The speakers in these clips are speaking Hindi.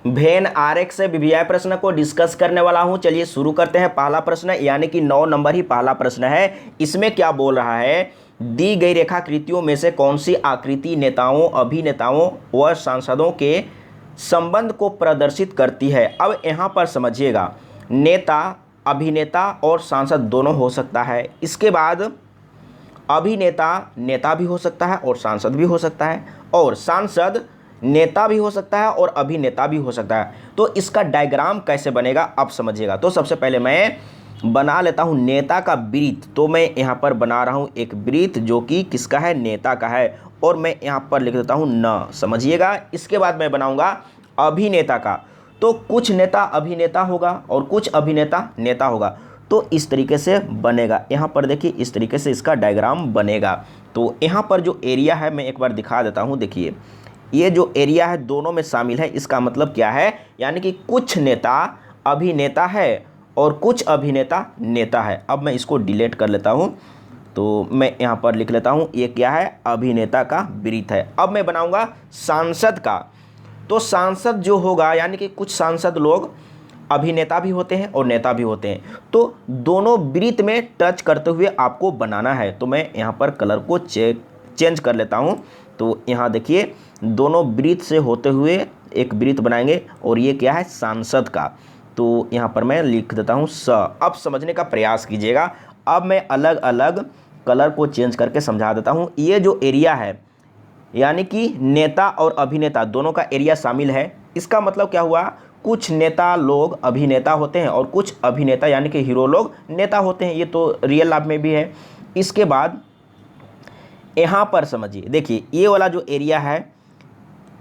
वेन आरेख से वीवीआई प्रश्न को डिस्कस करने वाला हूं। चलिए शुरू करते हैं। पहला प्रश्न यानी कि 9 नंबर ही पहला प्रश्न है। इसमें क्या बोल रहा है, दी गई रेखाकृतियों में से कौन सी आकृति नेताओं, अभिनेताओं व सांसदों के संबंध को प्रदर्शित करती है। अब यहाँ पर समझिएगा, नेता, अभिनेता और सांसद दोनों हो सकता है। इसके बाद अभिनेता नेता भी हो सकता है और सांसद भी हो सकता है, और सांसद नेता भी हो सकता है और अभिनेता भी हो सकता है। तो इसका डायग्राम कैसे बनेगा अब समझिएगा। तो सबसे पहले मैं बना लेता हूं नेता का वृत्त। तो मैं यहाँ पर बना रहा हूं एक वृत्त जो कि किसका है, नेता का है, और मैं यहाँ पर लिख देता हूं न, समझिएगा। इसके बाद मैं बनाऊंगा अभिनेता का। तो कुछ नेता अभिनेता होगा और कुछ अभिनेता नेता होगा। तो इस तरीके से बनेगा। यहाँ पर देखिए इस तरीके से इसका डायग्राम बनेगा। तो यहाँ पर जो एरिया है मैं एक बार दिखा देता हूँ। देखिए ये जो एरिया है दोनों में शामिल है। इसका मतलब क्या है, यानी कि कुछ नेता अभिनेता है और कुछ अभिनेता नेता है। अब मैं इसको डिलीट कर लेता हूँ। तो मैं यहाँ पर लिख लेता हूँ ये क्या है, अभिनेता का वृत्त है। अब मैं बनाऊँगा सांसद का। तो सांसद जो होगा, यानी कि कुछ सांसद लोग अभिनेता भी होते हैं और नेता भी होते हैं। तो दोनों वृत्त में टच करते हुए आपको बनाना है। तो मैं यहाँ पर कलर को चेंज कर लेता हूँ। तो यहाँ देखिए दोनों वृत्त से होते हुए एक वृत्त बनाएंगे, और ये क्या है, सांसद का। तो यहाँ पर मैं लिख देता हूँ स। अब समझने का प्रयास कीजिएगा। अब मैं अलग अलग कलर को चेंज करके समझा देता हूँ। ये जो एरिया है, यानी कि नेता और अभिनेता दोनों का एरिया शामिल है। इसका मतलब क्या हुआ, कुछ नेता लोग अभिनेता होते हैं और कुछ अभिनेता यानी कि हीरो लोग नेता होते हैं। ये तो रियल लाइफ में भी है। इसके बाद यहाँ पर समझिए, देखिए ये वाला जो एरिया है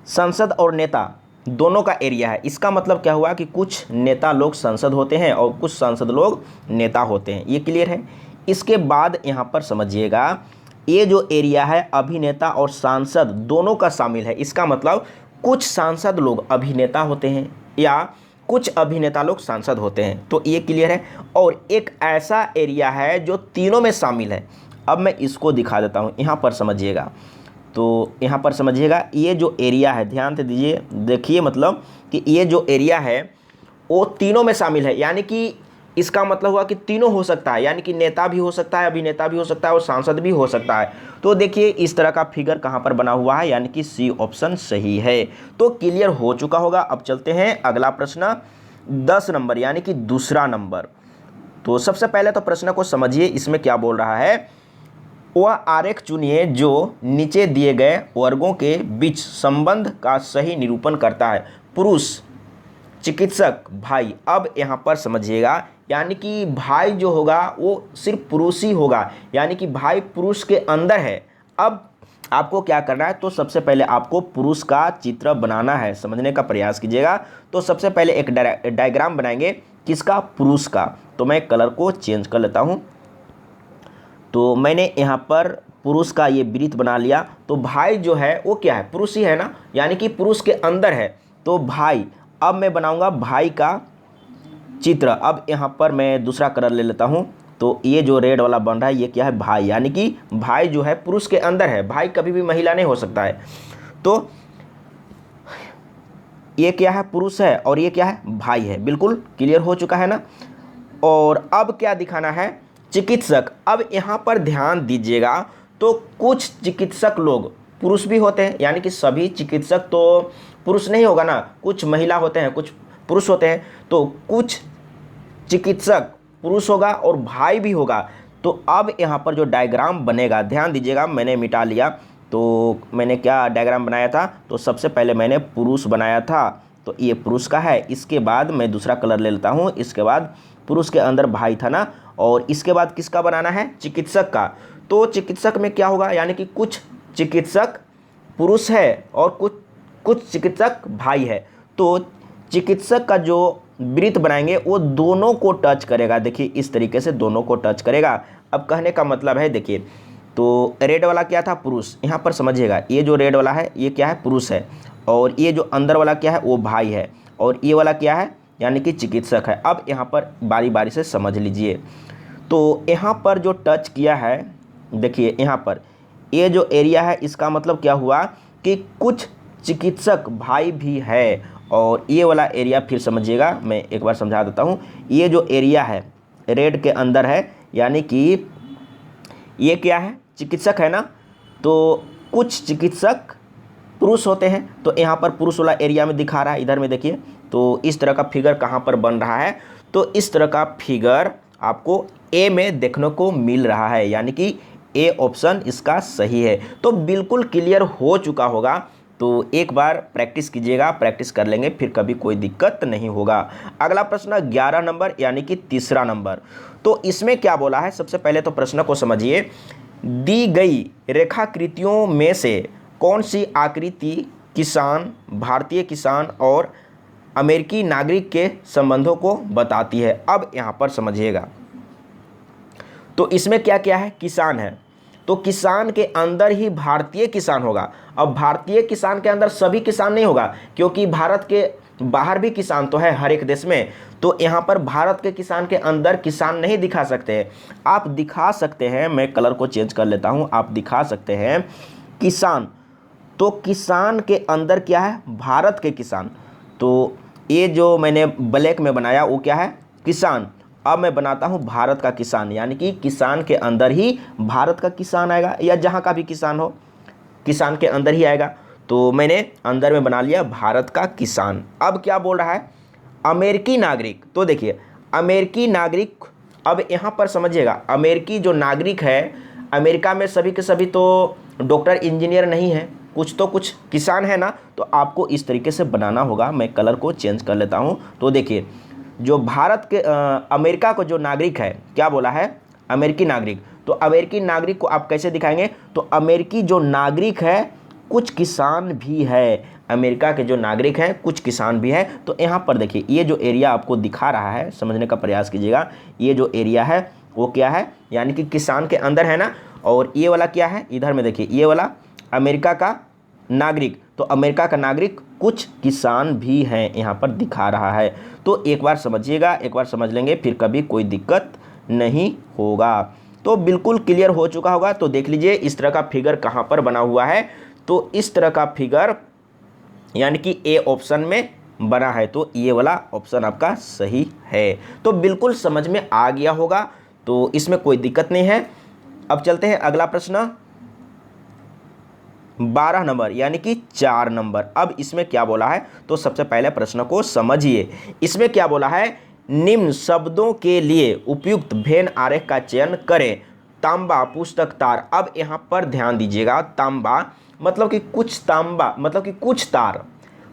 संसद और नेता दोनों का एरिया है। इसका मतलब क्या हुआ कि कुछ नेता लोग संसद होते हैं और कुछ सांसद लोग नेता होते हैं। ये क्लियर है। इसके बाद यहाँ पर समझिएगा, ये जो एरिया है अभिनेता और सांसद दोनों का शामिल है। इसका मतलब कुछ सांसद लोग अभिनेता होते हैं या कुछ अभिनेता लोग सांसद होते हैं। तो ये क्लियर है। और एक ऐसा एरिया है जो तीनों में शामिल है। अब मैं इसको दिखा देता हूँ, यहाँ पर समझिएगा। तो यहाँ पर समझिएगा, ये जो एरिया है, ध्यान से दीजिए, देखिए मतलब कि ये जो एरिया है वो तीनों में शामिल है। यानी कि इसका मतलब हुआ कि तीनों हो सकता है, यानी कि नेता भी हो सकता है, अभिनेता भी हो सकता है और सांसद भी हो सकता है। तो देखिए इस तरह का फिगर कहाँ पर बना हुआ है, यानी कि सी ऑप्शन सही है। तो क्लियर हो चुका होगा। अब चलते हैं अगला प्रश्न 10 नंबर, यानी कि दूसरा नंबर। तो सबसे पहले तो प्रश्न को समझिए, इसमें क्या बोल रहा है, वह आरेख चुनिए जो नीचे दिए गए वर्गों के बीच संबंध का सही निरूपण करता है। पुरुष, चिकित्सक, भाई। अब यहाँ पर समझिएगा, यानी कि भाई जो होगा वो सिर्फ पुरुष ही होगा, यानी कि भाई पुरुष के अंदर है। अब आपको क्या करना है, तो सबसे पहले आपको पुरुष का चित्र बनाना है। समझने का प्रयास कीजिएगा। तो सबसे पहले एक डायग्राम बनाएंगे, किसका, पुरुष का। तो मैं कलर को चेंज कर लेता हूँ। तो मैंने यहाँ पर पुरुष का ये वृत्त बना लिया। तो भाई जो है वो क्या है, पुरुष ही है ना, यानी कि पुरुष के अंदर है। तो भाई, अब मैं बनाऊंगा भाई का चित्र। अब यहाँ पर मैं दूसरा कलर ले लेता हूँ। तो ये जो रेड वाला बन रहा है ये क्या है, भाई, यानी कि भाई जो है पुरुष के अंदर है। भाई कभी भी महिला नहीं हो सकता है। तो ये क्या है, पुरुष है, और ये क्या है, भाई है। बिल्कुल क्लियर हो चुका है ना। और अब क्या दिखाना है, चिकित्सक। अब यहाँ पर ध्यान दीजिएगा, तो कुछ चिकित्सक लोग पुरुष भी होते हैं, यानी कि सभी चिकित्सक तो पुरुष नहीं होगा ना, कुछ महिला होते हैं, कुछ पुरुष होते हैं। तो कुछ चिकित्सक पुरुष होगा और भाई भी होगा। तो अब यहाँ पर जो डायग्राम बनेगा, ध्यान दीजिएगा, मैंने मिटा लिया। तो मैंने क्या डायग्राम बनाया था, तो सबसे पहले मैंने पुरुष बनाया था। तो ये पुरुष का है। इसके बाद मैं दूसरा कलर ले लेता हूँ। इसके बाद पुरुष के अंदर भाई था ना, और इसके बाद किसका बनाना है, चिकित्सक का। तो चिकित्सक में क्या होगा, यानी कि कुछ चिकित्सक पुरुष है और कुछ चिकित्सक भाई है। तो चिकित्सक का जो वृत्त बनाएंगे वो दोनों को टच करेगा। देखिए इस तरीके से दोनों को टच करेगा। अब कहने का मतलब है, देखिए तो रेड वाला क्या था, पुरुष। यहाँ पर समझिएगा, ये जो रेड वाला है ये क्या है, पुरुष है, और ये जो अंदर वाला क्या है वो भाई है, और ये वाला क्या है, यानी कि चिकित्सक है। अब यहाँ पर बारी बारी से समझ लीजिए। तो यहाँ पर जो टच किया है, देखिए यहाँ पर ये जो एरिया है, इसका मतलब क्या हुआ कि कुछ चिकित्सक भाई भी है और ये वाला एरिया फिर समझिएगा, मैं एक बार समझा देता हूँ। ये जो एरिया है रेड के अंदर है, यानी कि ये क्या है, चिकित्सक है ना, तो कुछ चिकित्सक पुरुष होते हैं, तो यहाँ पर पुरुष वाला एरिया में दिखा रहा है। इधर में देखिए, तो इस तरह का फिगर कहाँ पर बन रहा है, तो इस तरह का फिगर आपको ए में देखने को मिल रहा है, यानी कि ए ऑप्शन इसका सही है। तो बिल्कुल क्लियर हो चुका होगा, तो एक बार प्रैक्टिस कीजिएगा, प्रैक्टिस कर लेंगे फिर कभी कोई दिक्कत नहीं होगा। अगला प्रश्न 11 नंबर यानी कि तीसरा नंबर। तो इसमें क्या बोला है, सबसे पहले तो प्रश्न को समझिए। दी गई रेखाकृतियों में से कौन सी आकृति किसान, भारतीय किसान और अमेरिकी नागरिक के संबंधों को बताती है? अब यहाँ पर समझिएगा, तो इसमें क्या क्या है, किसान है, तो किसान के अंदर ही भारतीय किसान होगा। अब भारतीय किसान के अंदर सभी किसान नहीं होगा, क्योंकि भारत के बाहर भी किसान तो है हर एक देश में, तो यहाँ पर भारत के किसान के अंदर किसान नहीं दिखा सकते हैं। आप दिखा सकते हैं, मैं कलर को चेंज कर लेता हूँ, आप दिखा सकते हैं किसान, तो किसान के अंदर क्या है, भारत के किसान। तो ये जो मैंने ब्लैक में बनाया वो क्या है, किसान। अब मैं बनाता हूँ भारत का किसान, यानी कि किसान के अंदर ही भारत का किसान आएगा, या जहाँ का भी किसान हो किसान के अंदर ही आएगा। तो मैंने अंदर में बना लिया भारत का किसान। अब क्या बोल रहा है, अमेरिकी नागरिक। तो देखिए अमेरिकी नागरिक, अब यहाँ पर समझिएगा, अमेरिकी जो नागरिक है, अमेरिका में सभी के सभी तो डॉक्टर इंजीनियर नहीं है, कुछ तो कुछ किसान है ना, तो आपको इस तरीके से बनाना होगा। मैं कलर को चेंज कर लेता हूँ। तो देखिए जो भारत के अमेरिका को जो नागरिक है, क्या बोला है, अमेरिकी नागरिक, तो अमेरिकी नागरिक को आप कैसे दिखाएंगे, तो अमेरिकी जो नागरिक है कुछ किसान भी है, अमेरिका के जो नागरिक हैं कुछ किसान भी है। तो यहाँ पर देखिए ये जो एरिया आपको दिखा रहा है, समझने का प्रयास कीजिएगा, ये जो एरिया है वो क्या है, यानी कि किसान के अंदर है ना, और ये वाला क्या है, इधर में देखिए ये वाला अमेरिका का नागरिक, तो अमेरिका का नागरिक कुछ किसान भी हैं, यहाँ पर दिखा रहा है। तो एक बार समझिएगा, एक बार समझ लेंगे फिर कभी कोई दिक्कत नहीं होगा। तो बिल्कुल क्लियर हो चुका होगा। तो देख लीजिए इस तरह का फिगर कहाँ पर बना हुआ है, तो इस तरह का फिगर यानी कि ए ऑप्शन में बना है, तो ये वाला ऑप्शन आपका सही है। तो बिल्कुल समझ में आ गया होगा, तो इसमें कोई दिक्कत नहीं है। अब चलते हैं अगला प्रश्न 12 नंबर यानी कि 4 नंबर। अब इसमें क्या बोला है, तो सबसे पहले प्रश्न को समझिए। इसमें क्या बोला है, निम्न शब्दों के लिए उपयुक्त वेन आरेख का चयन करें। तांबा, पुस्तक, तार। अब यहाँ पर ध्यान दीजिएगा, तांबा मतलब कि कुछ, तांबा मतलब कि कुछ तार,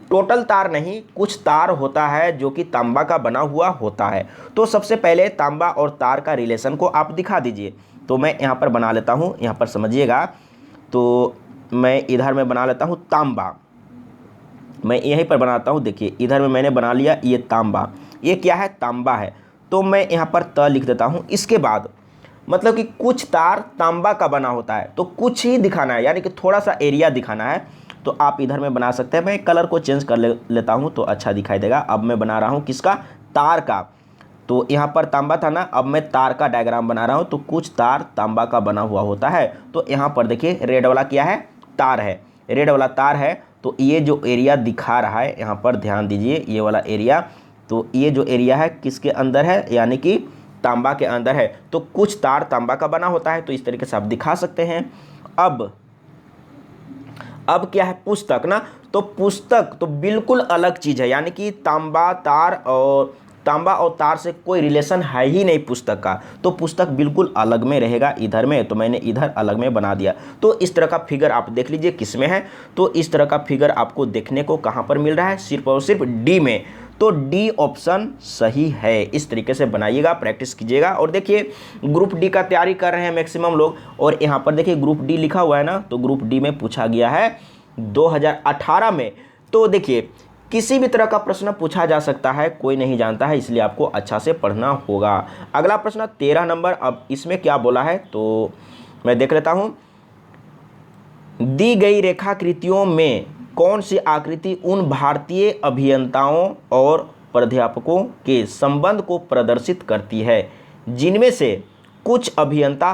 टोटल तार नहीं, कुछ तार होता है जो कि तांबा का बना हुआ होता है। तो सबसे पहले तांबा और तार का रिलेशन को आप दिखा दीजिए। तो मैं यहाँ पर बना लेता हूँ, यहाँ पर समझिएगा, तो मैं इधर में बना लेता हूँ तांबा, मैं यहीं पर बनाता हूँ। देखिए इधर में मैंने बना लिया ये तांबा, ये क्या है, तांबा है, तो मैं यहाँ पर त लिख देता हूँ। इसके बाद मतलब कि कुछ तार तांबा का बना होता है, तो कुछ ही दिखाना है, यानी कि थोड़ा सा एरिया दिखाना है, तो आप इधर में बना सकते हैं। मैं कलर को चेंज कर लेता हूँ तो अच्छा दिखाई देगा। अब मैं बना रहा हूँ किसका, तार का। तो यहाँ पर तांबा था ना, अब मैं तार का डायग्राम बना रहा हूँ, तो कुछ तार तांबा का बना हुआ होता है। तो यहाँ पर देखिए रेड वाला क्या है, तार है, रेड वाला तार है। तो ये जो एरिया दिखा रहा है, यहाँ पर ध्यान दीजिए, ये वाला एरिया, तो ये जो एरिया है किसके अंदर है, यानी कि तांबा के अंदर है। तो कुछ तार तांबा का बना होता है, तो इस तरीके से आप दिखा सकते हैं। अब क्या है, पुस्तक ना, तो पुस्तक तो बिल्कुल अलग चीज़ है, यानी कि तांबा और तार से कोई रिलेशन है ही नहीं पुस्तक का, तो पुस्तक बिल्कुल अलग में रहेगा इधर में, तो मैंने इधर अलग में बना दिया। तो इस तरह का फिगर आप देख लीजिए किस में है, तो इस तरह का फिगर आपको देखने को कहाँ पर मिल रहा है, सिर्फ और सिर्फ डी में। तो डी ऑप्शन सही है। इस तरीके से बनाइएगा, प्रैक्टिस कीजिएगा। और देखिए ग्रुप डी का तैयारी कर रहे हैं मैक्सिमम लोग, और यहाँ पर देखिए ग्रुप डी लिखा हुआ है ना, तो ग्रुप डी में पूछा गया है 2018 में। तो देखिए किसी भी तरह का प्रश्न पूछा जा सकता है, कोई नहीं जानता है, इसलिए आपको अच्छा से पढ़ना होगा। अगला प्रश्न 13 नंबर। अब इसमें क्या बोला है, तो मैं देख लेता हूँ। दी गई रेखाकृतियों में कौन सी आकृति उन भारतीय अभियंताओं और प्राध्यापकों के संबंध को प्रदर्शित करती है जिनमें से कुछ अभियंता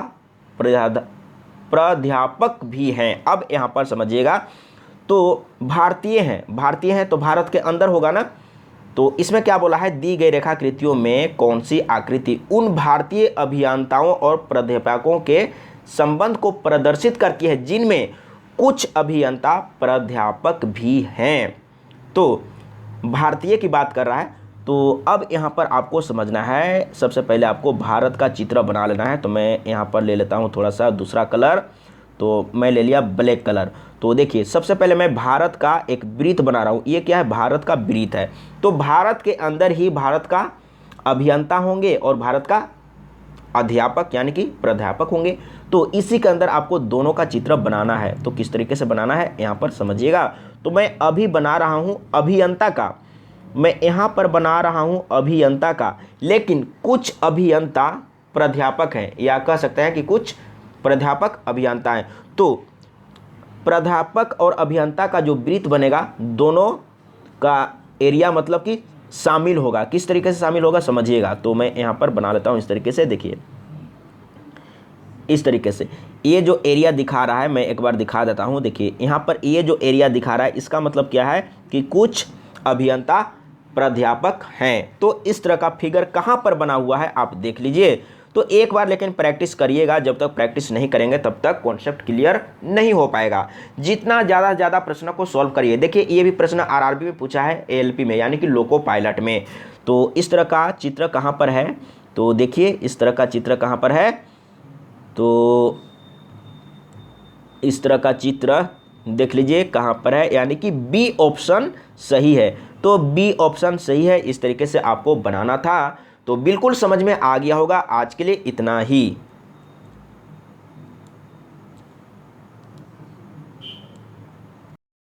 प्राध्यापक भी हैं? अब यहाँ पर समझिएगा, तो भारतीय हैं तो भारत के अंदर होगा ना। तो इसमें क्या बोला है, दी गई रेखाकृतियों में कौन सी आकृति उन भारतीय अभियंताओं और प्राध्यापकों के संबंध को प्रदर्शित करती है जिनमें कुछ अभियंता प्राध्यापक भी हैं। तो भारतीय की बात कर रहा है। तो अब यहाँ पर आपको समझना है, सबसे पहले आपको भारत का चित्र बना लेना है। तो मैं यहाँ पर ले लेता हूँ थोड़ा सा दूसरा कलर, तो मैं ले लिया ब्लैक कलर। तो देखिए सबसे पहले मैं भारत का एक वृत्त बना रहा हूँ। ये क्या है, भारत का वृत्त है। तो भारत के अंदर ही भारत का अभियंता होंगे और भारत का अध्यापक यानी कि प्राध्यापक होंगे। तो इसी के अंदर आपको दोनों का चित्र बनाना है। तो किस तरीके से बनाना है यहाँ पर समझिएगा। तो मैं अभी बना रहा हूँ अभियंता का, मैं यहाँ पर बना रहा हूँ अभियंता का, लेकिन कुछ अभियंता प्राध्यापक हैं, या कह सकते हैं कि कुछ प्राध्यापक अभियंता हैं। तो प्राध्यापक और अभियंता का जो वृत्त बनेगा, दोनों का एरिया मतलब कि शामिल होगा। किस तरीके से शामिल होगा समझिएगा। तो मैं यहाँ पर बना लेता हूँ इस तरीके से, देखिए इस तरीके से। ये जो एरिया दिखा रहा है मैं एक बार दिखा देता हूँ। देखिए यहाँ पर ये जो एरिया दिखा रहा है इसका मतलब क्या है कि कुछ अभियंता प्राध्यापक हैं। तो इस तरह का फिगर कहाँ पर बना हुआ है आप देख लीजिए। तो एक बार लेकिन प्रैक्टिस करिएगा, जब तक प्रैक्टिस नहीं करेंगे तब तक कॉन्सेप्ट क्लियर नहीं हो पाएगा। जितना ज़्यादा से ज़्यादा प्रश्नों को सॉल्व करिए। देखिए ये भी प्रश्न आरआरबी में पूछा है, एएलपी में यानी कि लोको पायलट में। तो इस तरह का चित्र कहाँ पर है, तो देखिए इस तरह का चित्र कहाँ पर है। तो इस तरह का चित्र देख लीजिए कहाँ पर है, यानी कि बी ऑप्शन सही है। तो बी ऑप्शन सही है, इस तरीके से आपको बनाना था। तो बिल्कुल समझ में आ गया होगा। आज के लिए इतना ही।